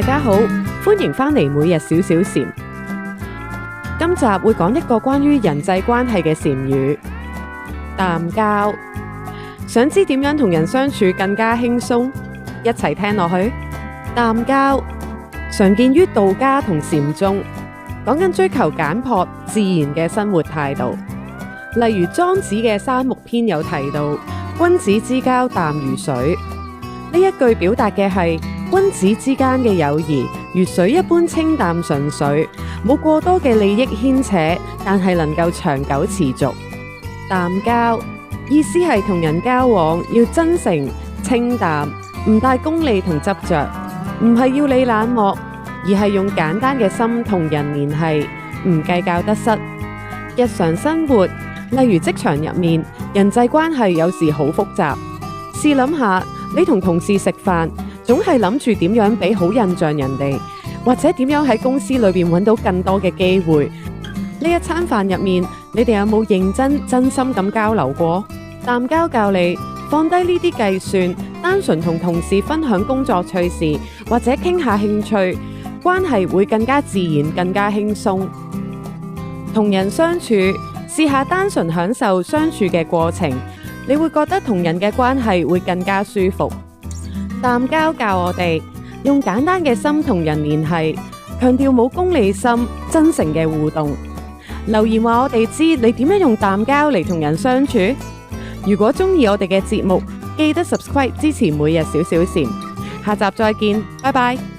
家好，歡迎返嚟每日少少禪。今集會講一個關於人際關係嘅禪語，淡交。想知點樣同人相處更加輕鬆？一齊聽落去。淡交常見於道家同禪宗，講緊追求簡樸自然嘅生活態度。例如莊子嘅《山木篇》有提到，君子之交淡如水。呢一句表達嘅係君子之間嘅友誼如水一般清淡純粹，冇過多嘅利益牽扯，但係能夠長久持續。淡交意思係同人交往要真誠清淡，唔帶功利同執着，唔係要你冷漠，而係用簡單嘅心同人聯繫，唔計較得失。日常生活，例如職場入面，人際關係有時好複雜。試諗下，你同同事食飯，總係諗住點樣俾好印象人哋，或者點樣喺公司裏邊揾到更多嘅機會。呢一餐飯入面，你哋有冇認真心咁交流過？淡交教你放低呢啲計算，單純同同事分享工作趣事，或者傾下興趣，關係會更加自然，更加輕鬆。同人相處，試下單純享受相處嘅過程，你會覺得同人嘅關係會更加舒服。淡交教我哋用簡單嘅心同人聯繫，強調冇功利心，真誠嘅互動。留言話我哋知你點樣用淡交嚟同人相處。如果鍾意我哋嘅節目，記得 subscribe 支持每日少少禪。下集再見，拜拜。